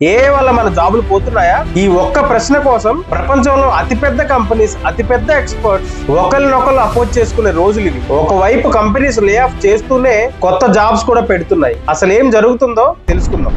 ఏ వల్ల మన జాబులు పోతున్నాయా? ఈ ఒక్క ప్రశ్న కోసం ప్రపంచంలో అతిపెద్ద కంపెనీస్, అతిపెద్ద ఎక్స్పర్ట్స్ ఒకరినొకరు అపోజ్ చేసుకునే రోజులు ఇవి. ఒకవైపు కంపెనీస్ లే ఆఫ్ చేస్తూనే కొత్త జాబ్స్ కూడా పెడుతున్నాయి. అసలు ఏం జరుగుతుందో తెలుసుకుందాం.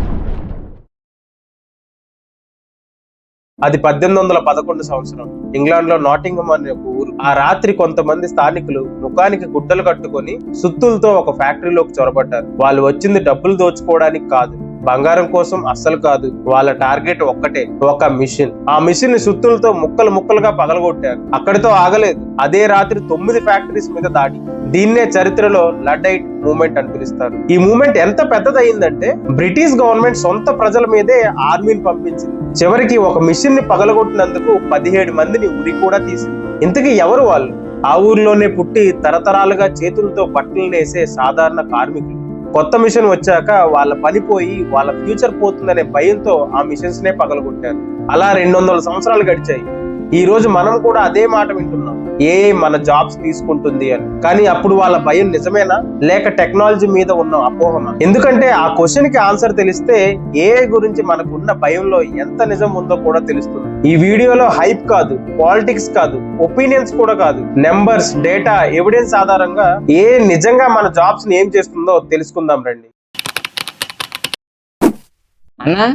అది 1811 సంవత్సరం. ఇంగ్లాండ్ లో నాటింగమ్ అనే ఒక ఊరు. ఆ రాత్రి కొంతమంది స్థానికులు ముఖానికి గుడ్డలు కట్టుకొని సుత్తులతో ఒక ఫ్యాక్టరీలోకి చొరబడ్డారు. వాళ్ళు వచ్చింది డబ్బులు దోచుకోవడానికి కాదు, బంగారం కోసం అస్సలు కాదు. వాళ్ళ టార్గెట్ ఒక్కటే, ఒక మిషన్. ఆ మిషన్ ని సుత్తులతో ముక్కలు ముక్కలుగా పగలగొట్టారు. అక్కడితో ఆగలేదు. అదే రాత్రి 9 ఫ్యాక్టరీస్ మీద దాడి. దీన్నే చరిత్రలో లడ్డైట్ మూవ్మెంట్ అని పిలుస్తారు. ఈ మూవ్మెంట్ ఎంత పెద్దదయ్యిందంటే బ్రిటిష్ గవర్నమెంట్ సొంత ప్రజల మీదే ఆర్మీని పంపించింది. చివరికి ఒక మిషన్ ని పగలగొట్టినందుకు 17 మందిని ఉరి కూడా తీసింది. ఇంతకీ ఎవరు వాళ్ళు? ఆ ఊర్లోనే పుట్టి తరతరాలుగా చేతులతో బట్టలు నేసే సాధారణ కార్మికులు. కొత్త మిషన్ వచ్చాక వాళ్ళ పని పోయి వాళ్ళ ఫ్యూచర్ పోతుందనే భయంతో ఆ మిషన్స్ నే పగలగొట్టారు. అలా 200 సంవత్సరాలు గడిచాయి. ఈ రోజు మనం కూడా అదే మాట వింటున్నాం, ఏ మన జాబ్స్ తీసుకుంటుంది అని. కానీ అప్పుడు వాళ్ళ భయం నిజమేనా, లేక టెక్నాలజీ మీద ఉన్న అపోహమా? ఎందుకంటే ఆ క్వశ్చన్ కి ఆన్సర్ తెలిస్తే ఏ గురించి మనకున్న భయంలో ఎంత నిజం ఉందో కూడా తెలుస్తుంది. ఈ వీడియోలో హైప్ కాదు, పాలిటిక్స్ కాదు, ఒపీనియన్స్ కూడా కాదు, నెంబర్స్, డేటా, ఎవిడెన్స్ ఆధారంగా ఏ నిజంగా మన జాబ్స్ ని ఏం చేస్తుందో తెలుసుకుందాం రండి. అన్నా,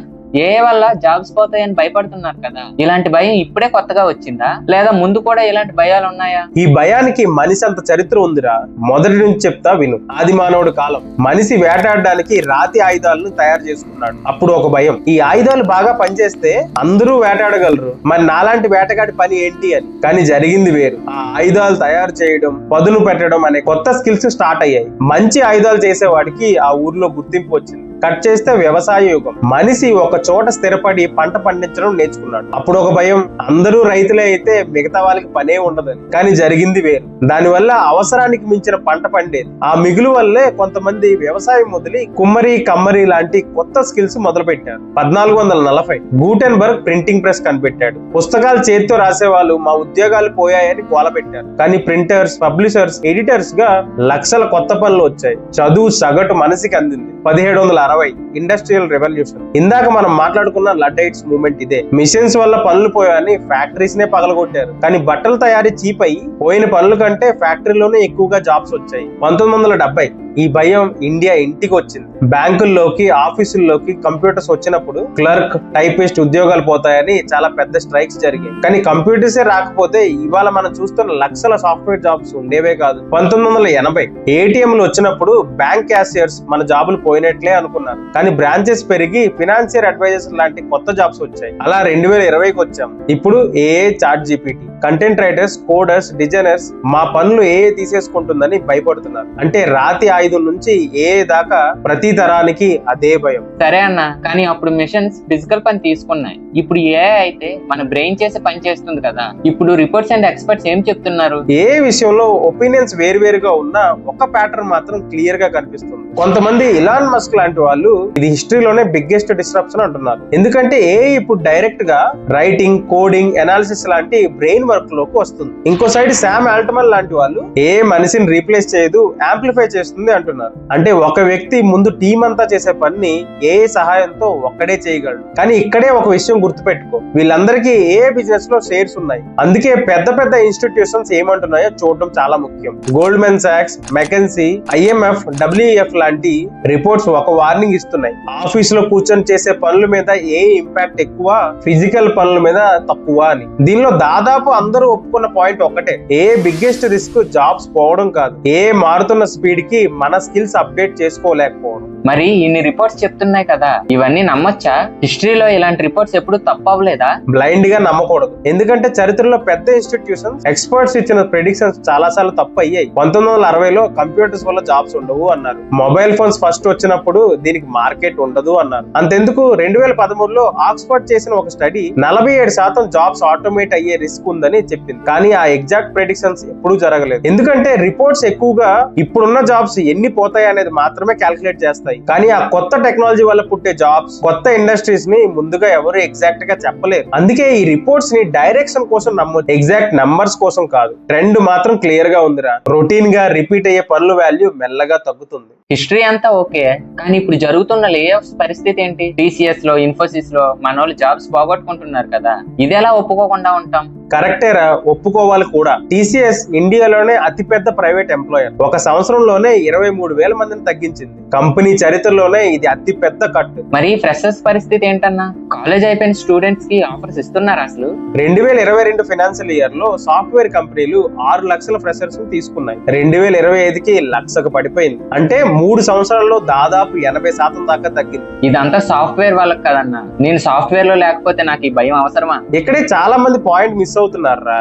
ఏ వల్ల జాబ్స్ పోతాయని భయపడుతున్నారు కదా, ఇలాంటి భయం ఇప్పుడే కొత్తగా వచ్చిందా లేదా ముందు కూడా ఇలాంటి భయాలు ఉన్నాయా? ఈ భయానికి మనిషి అంత చరిత్ర ఉందిరా. మొదటి నుంచి చెప్తా విను. ఆది మానవుడి కాలం. మనిషి వేటాడడానికి రాతి ఆయుధాలను తయారు చేసుకున్నాడు. అప్పుడు ఒక భయం, ఈ ఆయుధాలు బాగా పనిచేస్తే అందరూ వేటాడగలరు, మరి నాలాంటి వేటగాడి పని ఏంటి అని. కానీ జరిగింది వేరు. ఆ ఆయుధాలు తయారు చేయడం, పదును పెట్టడం అనే కొత్త స్కిల్స్ స్టార్ట్ అయ్యాయి. మంచి ఆయుధాలు చేసేవాడికి ఆ ఊర్లో గుర్తింపు వచ్చింది. కట్ చేస్తే వ్యవసాయ యుగం. మనిషి ఒక చోట స్థిరపడి పంట పండించడం నేర్చుకున్నాడు. అప్పుడు ఒక భయం, అందరూ రైతులే అయితే మిగతా వాళ్ళకి పనే ఉండదని. కానీ జరిగింది వేరు. దానివల్ల అవసరానికి మించిన పంట పండేది. ఆ మిగులు వల్లే కొంతమంది వ్యవసాయం మొదలు కుమ్మరి, కమ్మరి లాంటి కొత్త స్కిల్స్ మొదలు పెట్టారు. 1440 గూటెన్బర్గ్ ప్రింటింగ్ ప్రెస్ కనిపెట్టాడు. పుస్తకాలు చేతితో రాసేవాళ్ళు మా ఉద్యోగాలు పోయాయని గోలపెట్టారు. కానీ ప్రింటర్స్, పబ్లిషర్స్, ఎడిటర్స్ గా లక్షల కొత్త పనులు వచ్చాయి. చదువు సగటు మనిషికి అందింది. 1760 ఇండస్ట్రియల్ రెవల్యూషన్. ఇందాక మనం మాట్లాడుకున్న లడ్డైట్స్ మూవ్మెంట్ ఇదే. మిషన్స్ వల్ల పనులు పోయాయని ఫ్యాక్టరీస్ నే పగలగొట్టారు. కానీ బట్టల తయారీ చీప్ అయ్యి పోయిన పనుల కంటే ఫ్యాక్టరీలోనే ఎక్కువగా జాబ్స్ వచ్చాయి. 1970 ఈ భయం ఇండియా ఇంటికి వచ్చింది. బ్యాంకుల్లోకి, ఆఫీసుల్లోకి కంప్యూటర్స్ వచ్చినప్పుడు క్లర్క్, టైపిస్ట్ ఉద్యోగాలు పోతాయని చాలా పెద్ద స్ట్రైక్స్ జరిగాయి. కానీ కంప్యూటర్సే రాకపోతే ఇవాళ మనం చూస్తున్న లక్షల సాఫ్ట్వేర్ జాబ్స్ ఉండేవే కాదు. 1980 ఏటీఎంలు వచ్చినప్పుడు బ్యాంక్ క్యాషియర్స్ మన జాబులు పోయినట్లే అనుకున్నారు. కానీ బ్రాంచెస్ పెరిగి ఫినాన్షియర్ అడ్వైజర్స్ లాంటి కొత్త జాబ్స్ వచ్చాయి. అలా 2020కి వచ్చాం. ఇప్పుడు AI, chat GPT, content writers, coders, designers మా పనులు ఏఐ తీసేసుకుంటుందని భయపడుతున్నారు. అంటే రాతి ఆయుధం నుంచి ఏఐ దాకా ప్రతి తరానికి అదే భయం. సరే అన్న, కానీ అప్పుడు మిషన్స్ ఫిజికల్ పని తీసుకున్నాయి. ఇప్పుడు ఏ అయితే మన బ్రెయిన్ చేసే పని చేస్తుంది కదా. ఇప్పుడు రిపోర్ట్స్ అండ్ ఎక్స్పర్ట్స్ ఏం చెప్తున్నారు? ఏ విషయంలో ఒపీనియన్స్ వేరువేరుగా ఉన్నా ఒక ప్యాటర్న్ మాత్రం క్లియర్ గా కనిపిస్తుంది. కొంతమంది ఇలాన్ మస్క్ లాంటి వాళ్ళు ఇది హిస్టరీలోనే బిగ్గెస్ట్ డిస్ట్రప్షన్ అంటున్నారు. ఎందుకంటే ఏ ఇప్పుడు డైరెక్ట్ గా రైటింగ్, కోడింగ్, అనాలిసిస్ లాంటి బ్రెయిన్ వర్క్ లోకి వస్తుంది. ఇంకో సైడ్ శామ్ ఆల్ట్మన్ లాంటి వాళ్ళు ఏ మనిషిని రీప్లేస్ చేయదు, యాంప్లిఫై చేస్తుంది అంటున్నారు. అంటే ఒక వ్యక్తి ముందు టీం అంతా చేసే పని ఏ సహాయంతో ఒక్కడే చేయగలడు. కానీ ఇక్కడే ఒక విషయం గుర్తుపెట్టుకో, వీళ్ళందరికీ ఏ బిజినెస్ లో షేర్స్ ఉన్నాయి. అందుకే పెద్ద పెద్ద ఇన్స్టిట్యూషన్స్ ఏమంటున్నాయో చూడడం చాలా ముఖ్యం. Goldman socks, McKenzie, IMF, WEF లాంటి రిపోర్ట్స్ ఒక వార్నింగ్ ఇస్తున్నాయి. ఆఫీస్ లో కూర్చొని చేసే పనుల మీద ఏ ఇంపాక్ట్ ఎక్కువ, ఫిజికల్ పనుల మీద తక్కువ అని. దీనిలో దాదాపు అందరూ ఒప్పుకున్న పాయింట్ ఒకటే, ఏ బిగ్గెస్ట్ రిస్క్ జాబ్స్ పోవడం కాదు, ఏ మారుతున్న స్పీడ్ కి మన స్కిల్స్ అప్డేట్ చేసుకోలేకపోవడం. మరి ఇన్ని రిపోర్ట్స్ చెప్తున్నాయి కదా, ఇవన్నీ నమ్మొచ్చా? హిస్టరీలో ఇలాంటి రిపోర్ట్స్ ఎప్పుడు తప్పవలేదా? బ్లైండ్ గా నమ్మకూడదు. ఎందుకంటే చరిత్రలో పెద్ద ఇన్స్టిట్యూషన్స్, ఎక్స్పర్ట్స్ ఇచ్చిన ప్రెడిక్షన్స్ చాలా సార్లు తప్పు అయ్యాయి. 1960లో కంప్యూటర్స్ వల్ల జాబ్స్ ఉండవు అన్నారు. మొబైల్ ఫోన్స్ ఫస్ట్ వచ్చినప్పుడు దీనికి మార్కెట్ ఉండదు అన్నారు. అంతెందుకు 2013లో ఆక్స్ఫర్డ్ చేసిన ఒక స్టడీ 47% జాబ్స్ ఆటోమేట్ అయ్యే రిస్క్ ఉందని చెప్పింది. కానీ ఆ ఎగ్జాక్ట్ ప్రెడిక్షన్స్ ఎప్పుడూ జరగలేదు. ఎందుకంటే రిపోర్ట్స్ ఎక్కువగా ఇప్పుడున్న జాబ్స్ ఎన్ని పోతాయి అనేది మాత్రమే క్యాల్కులేట్ చేస్తాయి. కానీ ఆ కొత్త టెక్నాలజీ వల్ల పుట్టే జాబ్స్, కొత్త ఇండస్ట్రీస్ ని ముందుగా ఎవరు ఎగ్జాక్ట్ గా చెప్పలేరు. అందుకే ఈ రిపోర్ట్స్ ని డైరెక్షన్ కోసం నమ్మొచ్చు, ఎగ్జాక్ట్ నంబర్స్ కోసం కాదు. ట్రెండ్ మాత్రం క్లియర్ గా ఉందిరా. రొటీన్ గా రిపీట్ అయ్యే పనుల వాల్యూ మెల్లగా తగ్గుతుంది. హిస్టరీ అంతా ఓకే, కానీ ఇప్పుడు జరుగుతున్న లే ఆఫ్స్ పరిస్థితి ఏంటి? TCS లో, ఇన్ఫోసిస్ లో మన వాళ్ళు జాబ్స్ పోగొట్టుకుంటున్నారు కదా, ఇది ఎలా ఒప్పుకోకుండా ఉంటాం? కరెక్టేరా, ఒప్పుకోవాలి కూడా. TCS ఇండియాలోనే అతిపెద్ద ప్రైవేట్ ఎంప్లాయర్. ఒక సంవత్సరంలోనే 23,000 మందిని తగ్గించింది. కంపెనీ చరిత్రలోనే ఇది అతి పెద్ద కట్. మరి ఫ్రెషర్స్ పరిస్థితి ఏంటన్నా? కాలేజ్ అయిపోయిన స్టూడెంట్స్ కి ఆఫర్స్ ఇస్తున్నారా అసలు? 2022 ఫైనాన్షియల్ ఇయర్ లో సాఫ్ట్వేర్ కంపెనీలు 6 లక్షల ఫ్రెషర్స్ తీసుకున్నాయి. 2025కి లక్షకు పడిపోయింది. అంటే 3 సంవత్సరాల్లో దాదాపు 80% దాకా తగ్గింది. ఇదంతా సాఫ్ట్వేర్ వాళ్ళకి కదన్నా. నేను సాఫ్ట్వేర్ లో లేకపోతే నాకు ఈ భయం అవసరమా? ఇక్కడే చాలా మంది పాయింట్ మిస్ అవుతున్నారా.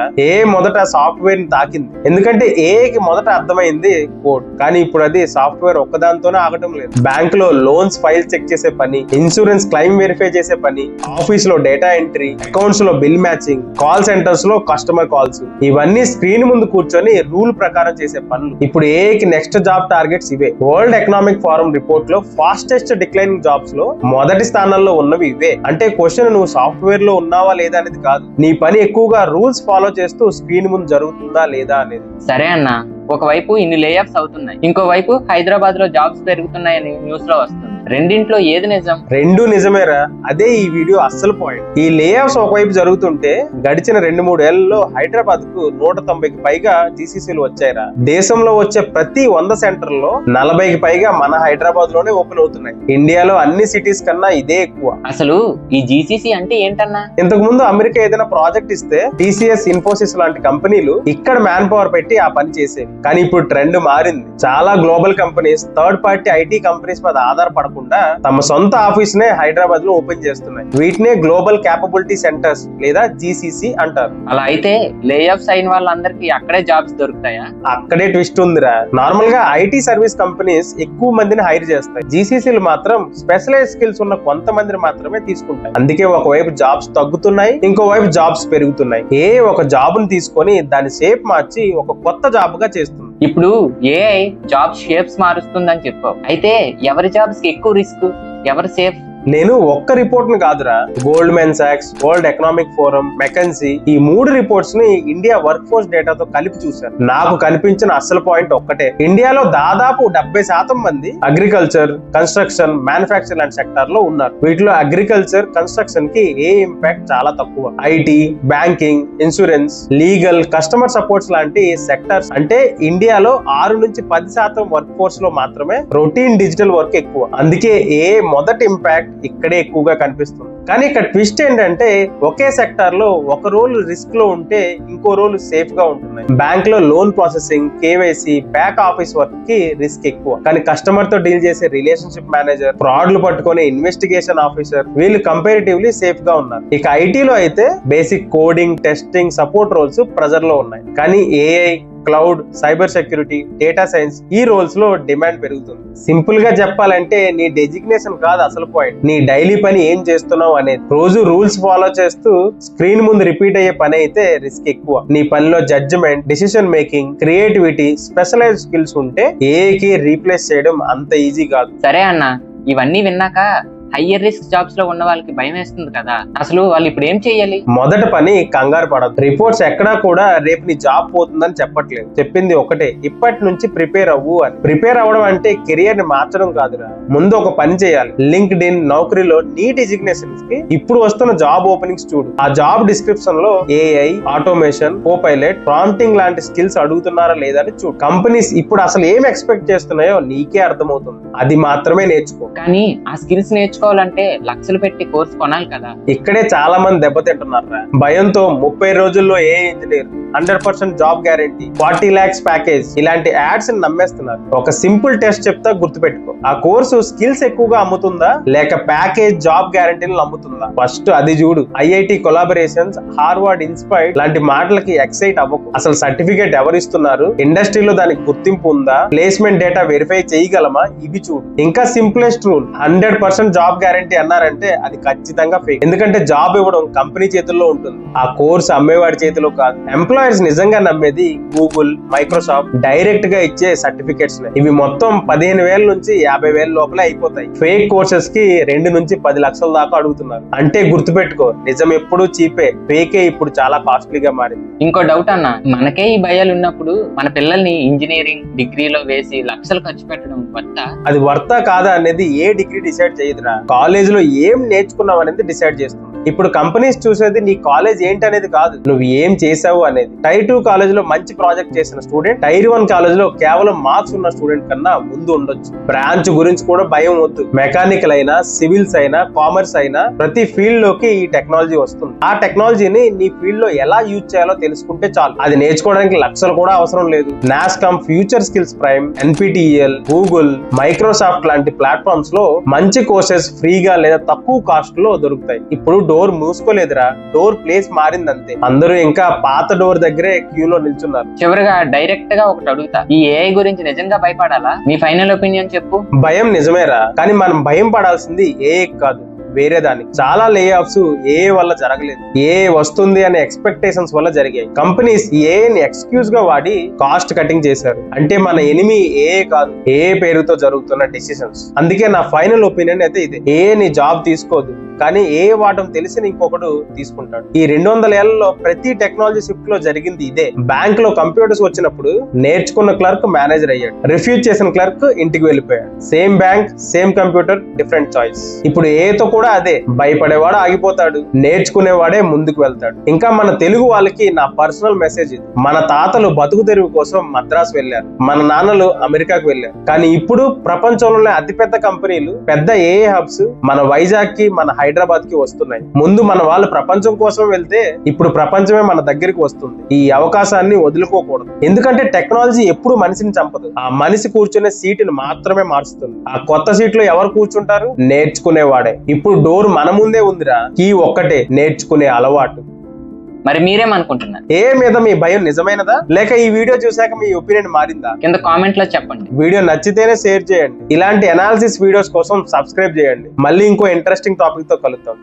మొదట సాఫ్ట్వేర్ ని తాకింది, ఎందుకంటే కి మొదట అర్థమైంది కోడ్. కానీ ఇప్పుడు అది సాఫ్ట్వేర్ ఒక్కదాంతోనే ఆగటం లేదు. బ్యాంక్ లో లోన్స్ ఫైల్ చెక్ చేసే పని, ఇన్సూరెన్స్ క్లైమ్ వెరిఫై చేసే పని, ఆఫీస్ లో డేటా ఎంట్రీ, అకౌంట్స్ లో బిల్ మ్యాచింగ్, కాల్ సెంటర్స్ లో కస్టమర్ కాల్స్, ఇవన్నీ స్క్రీన్ ముందు కూర్చొని రూల్ ప్రకారం చేసే పనులు. ఇప్పుడు కి నెక్స్ట్ జాబ్ టార్గెట్స్ ఇవే. వరల్డ్ ఎకనామిక్ ఫోరం రిపోర్ట్ లో ఫాస్టెస్ట్ డిక్లైనింగ్ జాబ్స్ లో మొదటి స్థానంలో ఉన్నవి ఇవే. అంటే క్వశ్చన్ నువ్వు సాఫ్ట్వేర్ లో ఉన్నావా లేదా అనేది కాదు, నీ పని ఎక్కువగా రూల్స్ ఫాలో చేస్తూ స్క్రీన్ ముందు జరుగుతుందా లేదా అనేది. సరే అన్నా, ఒకవైపు ఇన్ని లేఆఫ్స్ అవుతున్నాయి, ఇంకోవైపు హైదరాబాద్ లో జాబ్స్ పెరుగుతున్నాయని న్యూస్ లో వస్తుంది. రెండింట్లో ఏది నిజం? రెండు నిజమేరా. అదే ఈ వీడియో అస్సలు పాయింట్. ఈ లేఆఫ్స్ ఒకవైపు జరుగుతుంటే గడిచిన 2-3 ఏళ్లలో హైదరాబాద్ కు 190కి పైగా GCCలు వచ్చాయిరా. దేశంలో వచ్చే ప్రతి 100 సెంటర్లో 40కి పైగా మన హైదరాబాద్ లోనే ఓపెన్ అవుతున్నాయి. ఇండియాలో అన్ని సిటీస్ కన్నా ఇదే ఎక్కువ. అసలు ఈ GCC అంటే ఏంటన్నా? ఇంతకు ముందు అమెరికా ఏదైనా ప్రాజెక్ట్ ఇస్తే TCS, ఇన్ఫోసిస్ లాంటి కంపెనీలు ఇక్కడ మ్యాన్ పవర్ పెట్టి ఆ పని చేసేవి. కానీ ఇప్పుడు ట్రెండ్ మారింది. చాలా global companies third party IT companies మీద ఆధారపడకుండా తమ సొంత ఆఫీస్ నే హైదరాబాద్ లో ఓపెన్ చేస్తున్నాయి. వీటినే గ్లోబల్ క్యాపబిలిటీ సెంటర్స్ లేదా GCC అంటారు. అలా అయితే లేఆఫ్స్ అయిన వాళ్ళందరికీ అక్కడే జాబ్స్ దొరుకుతాయా? అక్కడే ట్విస్ట్ ఉందిరా. నార్మల్ గా IT సర్వీస్ కంపెనీస్ ఎక్కువ మందిని హైర్ చేస్తాయి. GCCలు మాత్రం స్పెషలైజ్ స్కిల్స్ ఉన్న కొంతమందిని మాత్రమే తీసుకుంటాయి. అందుకే ఒకవైపు జాబ్స్ తగ్గుతున్నాయి, ఇంకోవైపు జాబ్స్ పెరుగుతున్నాయి. ఒక జాబ్ ని తీసుకొని దాని షేప్ మార్చి ఒక కొత్త జాబ్ గా చేస్తుంది. ఇప్పుడు AI జాబ్ షేప్స్ మారుస్తుందని చెప్పావు. అయితే ఎవరి జాబ్స్ కి ఎక్కువ రిస్క్, ఎవరు సేఫ్? నేను ఒక్క రిపోర్ట్ ని కాదురా, Goldman socks, world economic forum, McKinsey, ఈ 3 రిపోర్ట్స్ ని ఇండియా వర్క్ ఫోర్స్ డేటాతో కలిపి చూశాను. నాకు కనిపించిన అసలు పాయింట్ ఒక్కటే. ఇండియాలో దాదాపు 70% మంది అగ్రికల్చర్, కన్స్ట్రక్షన్, మ్యానుఫ్యాక్చర్ లాంటి సెక్టార్ లో ఉన్నారు. వీటిలో అగ్రికల్చర్, కన్స్ట్రక్షన్ కి ఇంపాక్ట్ చాలా తక్కువ. IT, banking, insurance, legal, customer supports లాంటి సెక్టార్స్ అంటే ఇండియాలో 6-10% వర్క్ ఫోర్స్ లో మాత్రమే రొటీన్ డిజిటల్ వర్క్ ఎక్కువ. అందుకే మొదటి ఇంపాక్ట్ ఇక్కడే ఎక్కువగా కనిపిస్తుంది. కానీ ఇక్కడ ట్విస్ట్ ఏంటంటే ఒకే సెక్టార్ లో ఒక రోల్ రిస్క్ లో ఉంటే ఇంకో రోల్ సేఫ్ గా ఉంటున్నాయి. బ్యాంక్ లో loan processing, KYC, back office work కి రిస్క్ ఎక్కువ. కానీ కస్టమర్ తో డీల్ చేసే రిలేషన్షిప్ మేనేజర్, ఫ్రాడ్లు పట్టుకునే ఇన్వెస్టిగేషన్ ఆఫీసర్, వీళ్ళు కంపారిటివ్లీ సేఫ్ గా ఉన్నారు. ఇక IT లో అయితే basic coding, testing, support roles pressure లో ఉన్నాయి. కానీ AI, cloud, cyber security, data science, ఈ రోల్స్ లో డిమాండ్ పెరుగుతుంది. సింపుల్ గా చెప్పాలంటే నీ డెసిగ్నేషన్ కాదు అసలు పాయింట్, నీ డైలీ పని ఏం చేస్తున్నావు అనేది. రోజు రూల్స్ ఫాలో చేస్తూ స్క్రీన్ ముందు రిపీట్ అయ్యే పని అయితే రిస్క్ ఎక్కువ. నీ పనిలో judgement, decision making, creativity, specialise skills ఉంటే కి రీప్లేస్ చేయడం అంత ఈజీ కాదు. సరే అన్న, ఇవన్నీ విన్నాక హయ్యర్ రిస్క్ జాబ్స్ లో ఉన్న వాళ్ళకి భయం వేస్తుంది కదా, అసలు వాళ్ళు ఇప్పుడు ఏం చేయాలి? మొదటి పని కంగారు పడదు. రిపోర్ట్స్ ఎక్కడా కూడా రేపు నీ జాబ్ పోతుందని చెప్పట్లేదు. చెప్పింది ఒకటే, ఇప్పటి నుంచి ప్రిపేర్ అవ్వు అని. ప్రిపేర్ అవ్వడం అంటే కెరియర్ ని మార్చడం కాదురా. ముందు ఒక పని చేయాలి. లింక్డ్ ఇన్, నౌకరీలో నీ డిజిగ్నేషన్స్ కి ఇప్పుడు వస్తున్న జాబ్ ఓపెనింగ్స్ చూడు. ఆ జాబ్ డిస్క్రిప్షన్ లో AI, ఆటోమేషన్, కోపైలట్, ప్రాంప్టింగ్ లాంటి స్కిల్స్ అడుగుతున్నారా లేదా అని చూడు. కంపెనీస్ ఇప్పుడు అసలు ఏం ఎక్స్పెక్ట్ చేస్తున్నాయో నీకే అర్థమవుతుంది. అది మాత్రమే నేర్చుకో. కానీ ఆ స్కిల్స్ నేర్చుకోవాలంటే లక్షలు పెట్టి కోర్స్ కొనాలి కదా. ఇక్కడే చాలా మంది దెబ్బతింటున్నారా. భయంతో 30 రోజుల్లో engineer, 100% job guarantee, 40 lakhs package, ఇలాంటి యాడ్స్ నమ్మేస్తున్నారు. ఒక సింపుల్ టెస్ట్ చెప్తా, గుర్తుపెట్టుకో. ఆ కోర్సు స్కిల్స్ ఎక్కువగా అమ్ముతుందా లేక ప్యాకేజ్, జాబ్ గ్యారెంటీలు అమ్ముతుందా? ఫస్ట్ అది చూడు. IIT కొలాబరేషన్స్, హార్వర్డ్ ఇన్స్పైర్డ్ లాంటి మాటలకి ఎక్సైట్ అవ్వకు. అసలు సర్టిఫికేట్ ఎవరు ఇస్తున్నారు, ఇండస్ట్రీలో దానికి గుర్తింపు ఉందా, ప్లేస్మెంట్ డేటా వెరిఫై చేయగలమా, ఇవి చూడు. ఇంకా సింప్లెస్ట్ రూల్, 100% జాబ్ గ్యారెంటీ అన్నారంటే అది ఖచ్చితంగా ఫేక్. ఎందుకంటే జాబ్ ఇవ్వడం కంపెనీ చేతుల్లో ఉంటుంది, ఆ కోర్స్ అమ్మేవాడి చేతిలో కాదు. ఎంప్లాయ్ ఎంప్లాయర్స్ నిజంగా నమ్మేది గూగుల్, మైక్రోసాఫ్ట్ డైరెక్ట్ గా ఇచ్చే సర్టిఫికేట్స్. ఇవి మొత్తం 15,000 నుంచి 50,000 లోపలే అయిపోతాయి. ఫేక్ కోర్సెస్ కి 2 నుంచి 10 లక్షల దాకా అడుగుతున్నారు. అంటే గుర్తుపెట్టుకో, నిజం ఎప్పుడు చీపే, ఫేకే ఇప్పుడు చాలా కాస్ట్లీగా మారింది. ఇంకో డౌట్ అన్న, మనకే ఈ భయాలు ఉన్నప్పుడు మన పిల్లల్ని ఇంజనీరింగ్ డిగ్రీలో వేసి లక్షలు ఖర్చు పెట్టడం వర్తా? అది వర్తా కాదా అనేది ఏ డిగ్రీ డిసైడ్ చేయదురా, కాలేజ్ లో ఏం నేర్చుకున్నావు అనేది డిసైడ్ చేస్తుంది. ఇప్పుడు కంపెనీస్ చూసేది నీ కాలేజ్ ఏంటి అనేది కాదు, నువ్వు ఏం చేసావు అనేది. టైర్ 2 కాలేజ్ లో మంచి ప్రాజెక్ట్ చేసిన స్టూడెంట్ టైర్ 1 కాలేజ్ లో కేవలం మార్క్స్ ఉన్న స్టూడెంట్ కన్నా ముందు ఉండొచ్చు. బ్రాంచ్ గురించి కూడా భయం వద్దు. మెకానికల్ అయినా, సివిల్స్ అయినా, కామర్స్ అయినా ప్రతి ఫీల్డ్ లోకి ఈ టెక్నాలజీ వస్తుంది. ఆ టెక్నాలజీని నీ ఫీల్డ్ లో ఎలా యూజ్ చేయాలో తెలుసుకుంటే చాలు. అది నేర్చుకోవడానికి లక్షలు కూడా అవసరం లేదు. NASSCOM, future skills prime, NPTEL, Google, Microsoft లాంటి ప్లాట్ఫామ్స్ లో మంచి కోర్సెస్ ఫ్రీగా లేదా తక్కువ కాస్ట్ లో దొరుకుతాయి. ఇప్పుడు డోర్ మూసుకోలేదురా, డోర్ ప్లేస్ మారిందంతే. అందరూ ఇంకా పాత డోర్ దగ్గరే క్యూ లో నిల్చున్నారు. చివరిగా డైరెక్ట్ గా ఒకటి అడుగుతా, ఈ ఏఐ గురించి నిజంగా భయపడాలా? మీ ఫైనల్ ఒపీనియన్ చెప్పు. భయం నిజమేరా, కానీ మనం భయం పడాల్సింది ఏఐ కాదు, వేరే దానికి. చాలా లే ఆఫ్స్ ఏ వల్ల జరగలేదు, ఏ వస్తుంది అనే ఎక్స్పెక్టేషన్స్ వల్ల జరిగాయి. కంపెనీస్ ఏని ఎక్స్క్యూజ్ గా వాడి కాస్ట్ కటింగ్ చేశారు. అంటే మన ఎనిమి ఏ కాదు, ఏ పేరుతో జరుగుతున్న డెసిషన్స్. అందుకే నా ఫైనల్ ఒపీనియన్ అయితే ఇదే, నీ జాబ్ తీసుకోదు, కానీ ఏ వాడటం తెలిసి ఇంకొకడు తీసుకుంటాడు. ఈ 200 ఏళ్లలో ప్రతి టెక్నాలజీ షిఫ్ట్ లో జరిగింది ఇదే. బ్యాంక్ లో కంప్యూటర్స్ వచ్చినప్పుడు నేర్చుకున్న క్లర్క్ మేనేజర్ అయ్యాడు, రిఫ్యూజ్ చేసిన క్లర్క్ ఇంటికి వెళ్ళిపోయాడు. Same bank, same computer, different choice. ఇప్పుడు ఏతో కూడా అదే, భయపడేవాడు ఆగిపోతాడు, నేర్చుకునేవాడే ముందుకు వెళ్తాడు. ఇంకా మన తెలుగు వాళ్ళకి నా పర్సనల్ మెసేజ్ ఇది, మన తాతలు బతుకు తెరువు కోసం మద్రాసు వెళ్ళారు, మన నాన్నలు అమెరికాకు వెళ్ళారు. కానీ ఇప్పుడు ప్రపంచంలోనే అతిపెద్ద కంపెనీలు, పెద్ద ఏఐ హబ్స్ మన వైజాగ్ కి, మన హైదరాబాద్ కి వస్తున్నాయి. ముందు మన వాళ్ళు ప్రపంచం కోసం వెళ్తే ఇప్పుడు ప్రపంచమే మన దగ్గరికి వస్తుంది. ఈ అవకాశాన్ని వదులుకోకూడదు. ఎందుకంటే టెక్నాలజీ ఎప్పుడు మనిషిని చంపదు, ఆ మనిషి కూర్చునే సీటుని మాత్రమే మారుస్తుంది. ఆ కొత్త సీట్లో ఎవరు కూర్చుంటారు? నేర్చుకునేవాడే. ఇప్పుడు డోర్ మన ముందే ఉందిరా, కీ ఒక్కటే, నేర్చుకునే అలవాటు. మరి మీరేమనుకుంటున్నారు? ఏ మీద మీ భయం నిజమైనదా, లేక ఈ వీడియో చూసాక మీ ఒపీనియన్ మారిందా? కింద కామెంట్ లో చెప్పండి. వీడియో నచ్చితేనే షేర్ చేయండి. ఇలాంటి అనాలిసిస్ వీడియోస్ కోసం సబ్స్క్రైబ్ చేయండి. మళ్ళీ ఇంకో ఇంట్రెస్టింగ్ టాపిక్ తో కలుద్దాం.